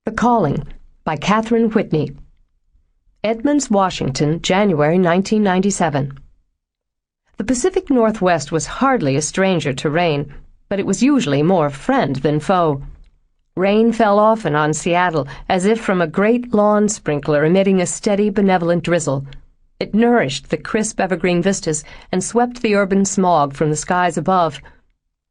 The Calling by Catherine Whitney. Edmonds, Washington, January 1997. The Pacific Northwest was hardly a stranger to rain, but it was usually more friend than foe. Rain fell often on Seattle, as if from a great lawn sprinkler emitting a steady, benevolent drizzle. It nourished the crisp evergreen vistas and swept the urban smog from the skies above.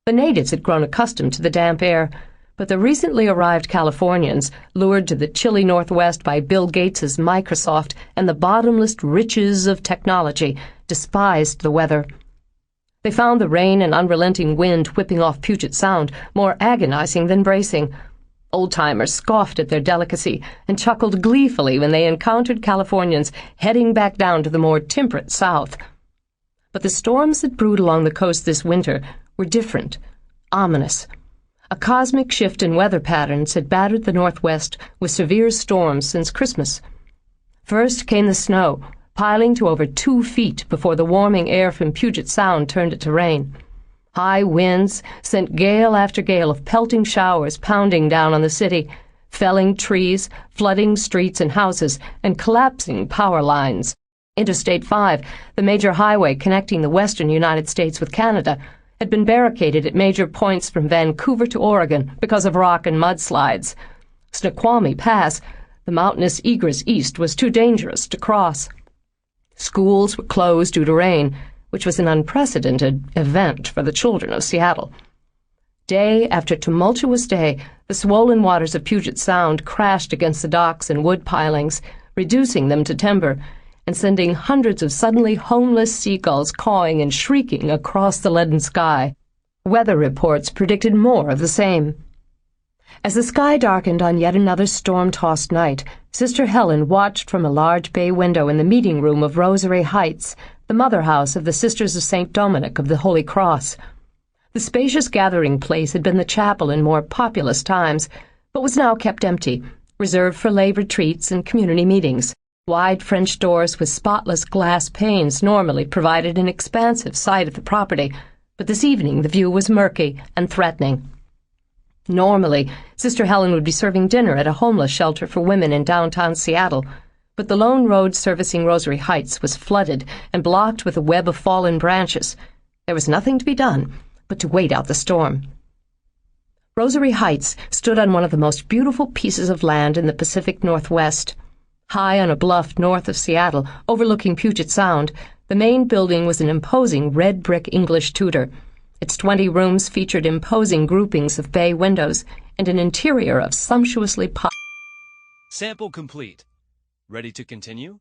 The natives had grown accustomed to the damp air, but the recently arrived Californians, lured to the chilly Northwest by Bill Gates's Microsoft and the bottomless riches of technology, despised the weather. They found the rain and unrelenting wind whipping off Puget Sound more agonizing than bracing. Old-timers scoffed at their delicacy and chuckled gleefully when they encountered Californians heading back down to the more temperate South. But the storms that brewed along the coast this winter were different, ominous. A cosmic shift in weather patterns had battered the Northwest with severe storms since Christmas. First came the snow, piling to over 2 feet before the warming air from Puget Sound turned it to rain. High winds sent gale after gale of pelting showers pounding down on the city, felling trees, flooding streets and houses, and collapsing power lines. Interstate 5, the major highway connecting the western United States with Canada, had been barricaded at major points from Vancouver to Oregon because of rock and mudslides. Snoqualmie Pass, the mountainous egress east, was too dangerous to cross. Schools were closed due to rain, which was an unprecedented event for the children of Seattle. Day after tumultuous day, the swollen waters of Puget Sound crashed against the docks and wood pilings, reducing them to timber, and sending hundreds of suddenly homeless seagulls cawing and shrieking across the leaden sky. Weather reports predicted more of the same. As the sky darkened on yet another storm-tossed night, Sister Helen watched from a large bay window in the meeting room of Rosary Heights, the motherhouse of the Sisters of St. Dominic of the Holy Cross. The spacious gathering place had been the chapel in more populous times, but was now kept empty, reserved for lay retreats and community meetings. Wide French doors with spotless glass panes normally provided an expansive sight of the property, but this evening the view was murky and threatening. Normally, Sister Helen would be serving dinner at a homeless shelter for women in downtown Seattle, but the lone road servicing Rosary Heights was flooded and blocked with a web of fallen branches. There was nothing to be done but to wait out the storm. Rosary Heights stood on one of the most beautiful pieces of land in the Pacific Northwest. High on a bluff north of Seattle, overlooking Puget Sound, the main building was an imposing red brick English Tudor. Its 20 rooms featured imposing groupings of bay windows and an interior of sumptuously Sample complete. Ready to continue?